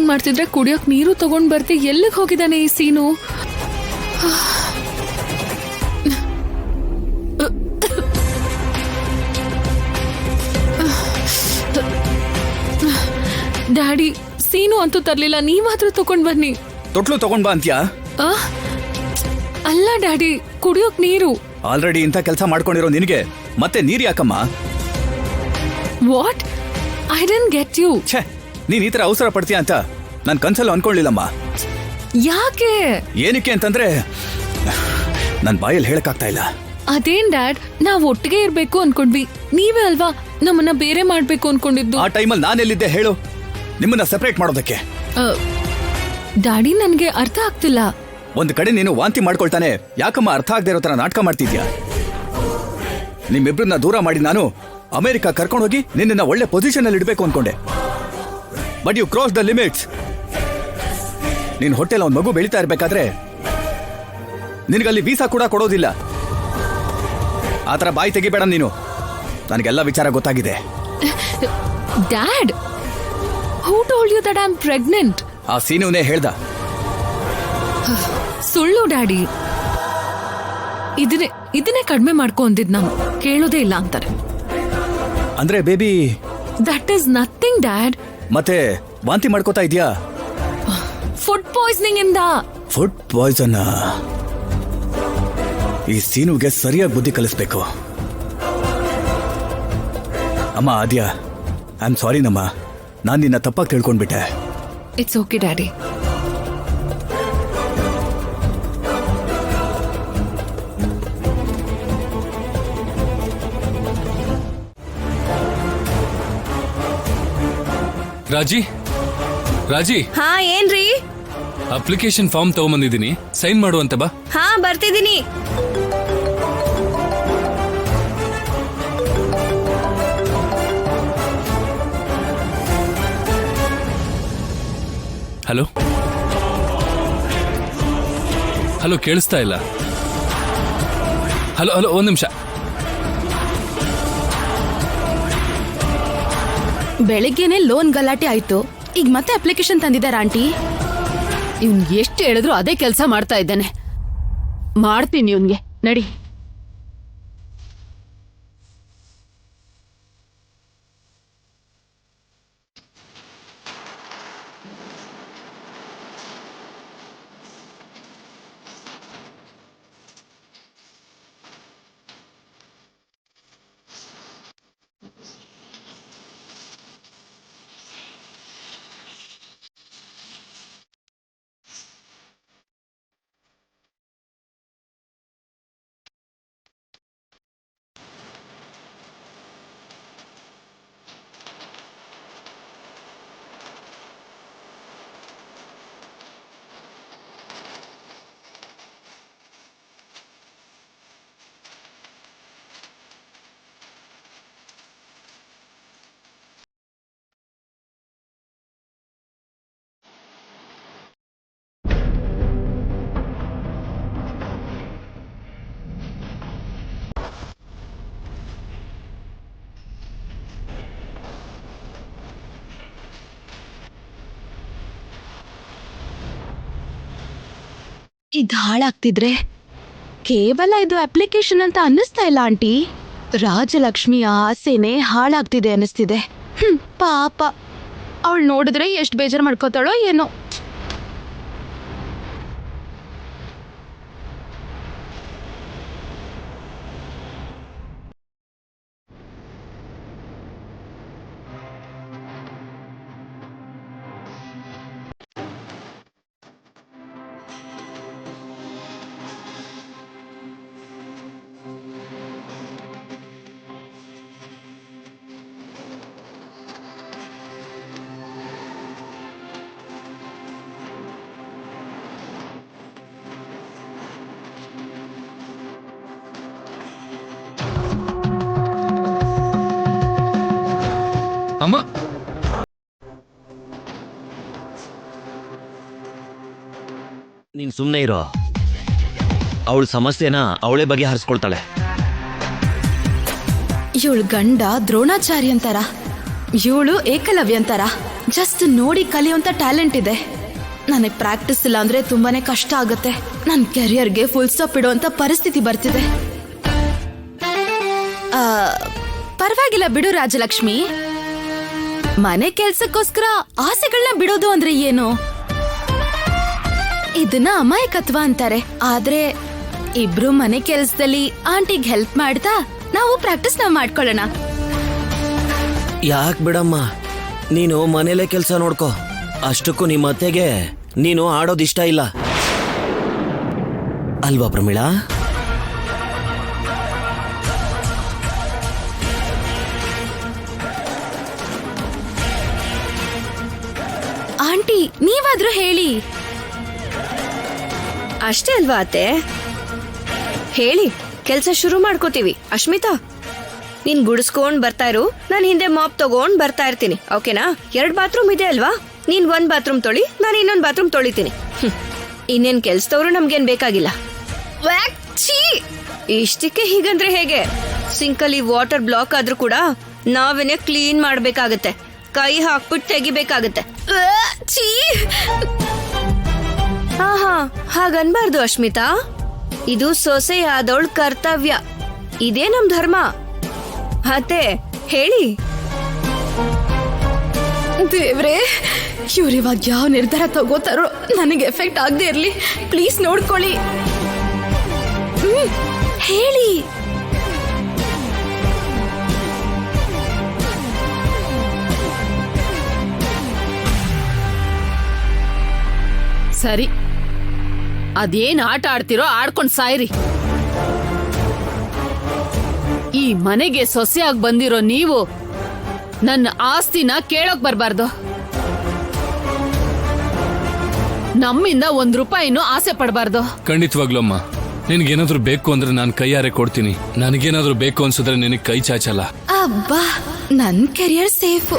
Walking ಮಾಡ್ತಿದ್ರೆ ಕುಡಿಯೋಕ್ ನೀರು ತಗೊಂಡ್ ಬರ್ತಿ. ಎಲ್ಲಿಗೆ ಹೋಗಿದ್ದಾನೆ ಈ ಸೀನು? ಡ್ಯಾಡಿ, ಸೀನು ಅಂತೂ ತರ್ಲಿಲ್ಲ, ನೀವಾದ್ರೂ ತಗೊಂಡ್ ಬನ್ನಿ. ತೊಟ್ಲು ತಗೊಂಡ್ ಬಾ ಅಂತ್ಯಾ? ಅಲ್ಲ ಡ್ಯಾಡಿ, ಕುಡಿಯೋಕ್ ನೀರು. ಆಲ್ರೆಡಿ ಇಂಥ ಕೆಲಸ ಮಾಡ್ಕೊಂಡಿರೋ ನಿನಗೆ ಮತ್ತೆ ನೀರ್ ಯಾಕಮ್ಮ? What? I didn't get you. ಛೇ, ನೀನ್ ಈ ತರ ಅವಸರ ಪಡ್ತೀಯ ಅಂತ ನಾನ್ ಕನ್ಸಲ್ಲೂ ಅನ್ಕೊಳ್ಳಿಲ್ಲಮ್ಮ. ಯಾಕೆ? ಏನಕ್ಕೆ ಅಂತಂದ್ರೆ ನನ್ ಬಾಯಲ್ಲಿ ಹೇಳಕ್ಕಾಗ್ತಾ ಇಲ್ಲ. ಅದೇನ್ ಡ್ಯಾಡ್, ನಾವ್ ಒಟ್ಟಿಗೆ ಇರ್ಬೇಕು ಅನ್ಕೊಂಡ್ವಿ. ನೀವೇ ಅಲ್ವಾ ನಮ್ಮನ್ನ ಬೇರೆ ಮಾಡ್ಬೇಕು ಅನ್ಕೊಂಡಿದ್ದು. ಆ ಟೈಮಲ್ಲಿ ನಾನೆಲ್ಲಿದ್ದೆ ಹೇಳು, ನಿಮ್ಮನ್ನ ಸೆಪರೇಟ್ ಮಾಡೋದಕ್ಕೆ? ಡ್ಯಾಡಿ, ನನ್ಗೆ ಅರ್ಥ ಆಗ್ತಿಲ್ಲ. ಒಂದ್ ಕಡೆ ನೀನು ವಾಂತಿ ಮಾಡ್ಕೊಳ್ತಾನೆ, ಯಾಕಮ್ಮ ಅರ್ಥ ಆಗದೆ ಇರೋ ತರ ನಾಟಕ ಮಾಡ್ತಿದ್ಯಾ? ನಿಮ್ಮಿಬ್ರನ್ನ ದೂರ ಮಾಡಿ ನಾನು ಅಮೆರಿಕ ಕರ್ಕೊಂಡೋಗಿ ನಿನ್ನ ಒಳ್ಳೆ ಪೊಸಿಷನ್ ಅಲ್ಲಿ ಇಡ್ಬೇಕು ಅನ್ಕೊಂಡೆ. But you cross the limits. ನಿನ್ ಹೊಟ್ಟೆಲ್ ಒಂದ್ ಮಗು ಬೆಳೀತಾ ಇರ್ಬೇಕಾದ್ರೆ ನಿನಗಲ್ಲಿ ವೀಸಾ ಕೂಡ ಕೊಡೋದಿಲ್ಲ. ಆತರ ಬಾಯಿ ತೆಗಿಬೇಡ ನೀನು. ನನಗೆಲ್ಲ ವಿಚಾರ ಗೊತ್ತಾಗಿದೆ. Dad, who told you that I am pregnant? ಆ ಸೀನುನೇ ಹೇಳ್ದ. ಸುಳ್ಳು ಡ್ಯಾಡಿ. ಇದನ್ನೇ ಕಡಿಮೆ ಮಾಡ್ಕೊ ಅಂದಿದ್ ನಾನು. ಕೇಳೋದೇ ಇಲ್ಲ ಅಂತಾರೆ. ಅಂದ್ರೆ baby? That is nothing dad. ಮತ್ತೆ ವಾಂತಿ ಮಾಡ್ಕೋತಾ ಇದ್ಯಾ? ಫುಡ್ ಪಾಯ್ಸನಿಂಗ್ ಇಂದ. Food poison? ಈ ಸೀನುಗೆ ಸರಿಯಾಗಿ ಬುದ್ಧಿ ಕಲಿಸ್ಬೇಕು. ಅಮ್ಮ ಆದ್ಯಾ, ಐ ಆಮ್ ಸಾರಿ ನಮ್ಮ, ನಾನ್ ನಿನ್ನ ತಪ್ಪಾಗಿ ತಿಳ್ಕೊಂಡ್ಬಿಟ್ಟೆ. It's okay daddy. ರಾಜಿ. ಹಾ, ಏನ್ರಿ? ಅಪ್ಲಿಕೇಶನ್ ಫಾರ್ಮ್ ತಗೊಂಬಂದಿದ್ದೀನಿ, ಸೈನ್ ಮಾಡುವಂತೆ ಬಾ. ಹಾ, ಬರ್ತಿದ್ದೀನಿ. ಹಲೋ ಹಲೋ, ಕೇಳಿಸ್ತಾ ಇಲ್ಲ. ಹಲೋ ಹಲೋ, ಒಂದ್ ನಿಮಿಷ. ಬೆಳಿಗ್ಗೆನೆ ಲೋನ್ ಗಲಾಟೆ ಆಯ್ತು, ಈಗ ಮತ್ತೆ ಅಪ್ಲಿಕೇಶನ್ ತಂದಿದ್ದಾರ ಆಂಟಿ? ಇವ್ನ್ ಎಷ್ಟು ಹೇಳಿದ್ರು ಅದೇ ಕೆಲಸ ಮಾಡ್ತಾ ಇದ್ದಾನೆ. ಮಾಡ್ತೀನಿ ಇವ್ನ್ಗೆ, ನಡಿ. ಇದು ಹಾಳಾಗ್ತಿದ್ರೆ ಕೇವಲ ಇದು ಅಪ್ಲಿಕೇಶನ್ ಅಂತ ಅನ್ನಿಸ್ತಾ ಇಲ್ಲ ಆಂಟಿ. ರಾಜಲಕ್ಷ್ಮಿಯ ಆಸೆನೆ ಹಾಳಾಗ್ತಿದೆ ಅನ್ನಿಸ್ತಿದೆ. ಪಾಪ, ಅವಳು ನೋಡಿದ್ರೆ ಎಷ್ಟು ಬೇಜಾರು ಮಾಡ್ಕೋತಾಳೋ ಏನೋ. ಅಮ್ಮ, ನೀನ್ ಸುಮ್ಮನೆ ಇರೋ. ಅವಳ ಸಮಸ್ಯೆನ ಅವಳೇ ಬಗೆಹರಿಸ್ಕೊಳ್ತಾಳೆ. ಇವಳು ಗಂಡ ದ್ರೋಣಾಚಾರ್ಯ ಅಂತಾರ, ಇವಳು ಏಕಲವ್ಯ ಅಂತಾರ. ಜಸ್ಟ್ ನೋಡಿ ಕಲಿಯುವಂತ ಟ್ಯಾಲೆಂಟ್ ಇದೆ. ನನಗೆ ಪ್ರಾಕ್ಟೀಸ್ ಇಲ್ಲ ಅಂದ್ರೆ ತುಂಬಾನೇ ಕಷ್ಟ ಆಗುತ್ತೆ. ನನ್ನ ಕೆರಿಯರ್ಗೆ ಫುಲ್ ಸ್ಟಾಪ್ ಇಡುವಂತ ಪರಿಸ್ಥಿತಿ ಬರ್ತಿದೆ. ಪರವಾಗಿಲ್ಲ ಬಿಡು ರಾಜಲಕ್ಷ್ಮಿ. ಮನೆ ಕೆಲ್ಸಕ್ಕೋಸ್ಕರ ಆಸೆಗಳನ್ನ ಬಿಡೋದು ಅಂದ್ರೆ ಏನು? ಇದನ್ನ ಅಮಾಯಕತ್ವ ಅಂತಾರೆ. ಆದ್ರೆ ಇಬ್ರು ಮನೆ ಕೆಲ್ಸದಲ್ಲಿ ಆಂಟಿಗ್ ಹೆಲ್ಪ್ ಮಾಡ್ತಾ ನಾವು ಪ್ರಾಕ್ಟೀಸ್ ಮಾಡ್ಕೊಳ್ಳೋಣ. ಯಾಕೆ ಬಿಡಮ್ಮ, ನೀನು ಮನೇಲೆ ಕೆಲಸ ನೋಡ್ಕೋ. ಅಷ್ಟಕ್ಕೂ ನಿಮ್ಮ ಅತ್ತೆಗೆ ನೀನು ಆಡೋದು ಇಷ್ಟ ಇಲ್ಲ ಅಲ್ವಾ ಪ್ರಮೀಳಾ? ಆಂಟಿ ನೀವಾದ್ರೂ ಹೇಳಿ. ಅಷ್ಟೇ ಅಲ್ವಾ ಅತ್ತೆ? ಹೇಳಿ, ಕೆಲ್ಸ ಶುರು ಮಾಡ್ಕೋತೀವಿ. ಅಶ್ಮಿತಾ, ನೀನ್ ಗುಡಿಸ್ಕೊಂಡ್ ಬರ್ತಾ ಇರು, ನಾನು ಹಿಂದೆ ಮಾಪ್ ತಗೊಂಡ್ ಬರ್ತಾ ಇರ್ತೀನಿ. ಓಕೆನಾ? 2 ಬಾತ್ರೂಮ್ ಇದೆ ಅಲ್ವಾ? ನೀನ್ 1 ಬಾತ್ರೂಮ್ ತೊಳಿ, ನಾನು ಇನ್ನೊಂದ್ ಬಾತ್ರೂಮ್ ತೊಳಿತೀನಿ. ಇನ್ನೇನ್ ಕೆಲ್ಸದವ್ರು ನಮ್ಗೇನ್ ಬೇಕಾಗಿಲ್ಲ. ವ್ಯಾಕ್, ಛೀ! ಇಷ್ಟಕ್ಕೆ ಹೀಗಂದ್ರೆ ಹೇಗೆ? ಸಿಂಕಲ್ಲಿ ವಾಟರ್ ಬ್ಲಾಕ್ ಆದ್ರೂ ಕೂಡ ನಾವೇನೆ ಕ್ಲೀನ್ ಮಾಡ್ಬೇಕಾಗತ್ತೆ. ಕೈ ಹಾಕ್ಬಿಟ್ಟು ತೆಗಿಬೇಕಾಗತ್ತೆ. ಛೀ! ಹಾ ಹಾಗನ್ಬಾರ್ದು ಅಶ್ಮಿತಾ. ಇದು ಸೊಸೆಯಾದವಳ ಕರ್ತವ್ಯ. ಇದೇ ನಮ್ ಧರ್ಮ. ಅತ್ತೆ ಹೇಳಿ. ದೇವ್ರೆ, ಇವ್ರಿವಾಗ ಯಾವ ನಿರ್ಧಾರ ತಗೋತಾರೋ ನನಗೆ ಎಫೆಕ್ಟ್ ಆಗದೆ ಇರ್ಲಿ. ಪ್ಲೀಸ್ ನೋಡ್ಕೊಳ್ಳಿ. ಹೇಳಿ. ಸರಿ, ಅದೇನ್ ಆಟ ಆಡ್ತಿರೋ ಆಡ್ಕೊಂಡ್ ಸಾಯ್ರಿ. ಈ ಮನೆಗೆ ಸೊಸೆಯಾಗಿ ಬಂದಿರೋ ನೀವು ನನ್ನ ಆಸ್ತಿನ ಕೇಳೋಕ್ ಬರ್ಬಾರ್ದು. ನಮ್ಮಿಂದ 1 ರೂಪಾಯಿನೂ ಆಸೆ ಪಡಬಾರ್ದು. ಖಂಡಿತವಾಗ್ಲೂ ಅಮ್ಮ, ನಿನಗೇನಾದ್ರೂ ಬೇಕು ಅಂದ್ರೆ ನಾನು ಕೈಯಾರೆ ಕೊಡ್ತೀನಿ. ನನಗೇನಾದ್ರೂ ಬೇಕು ಅನ್ಸಿದ್ರೆ ನಿನಗೆ ಕೈ ಚಾಚಲ್ಲ. ಅಬ್ಬಾ, ನನ್ ಕೆರಿಯರ್ ಸೇಫ್.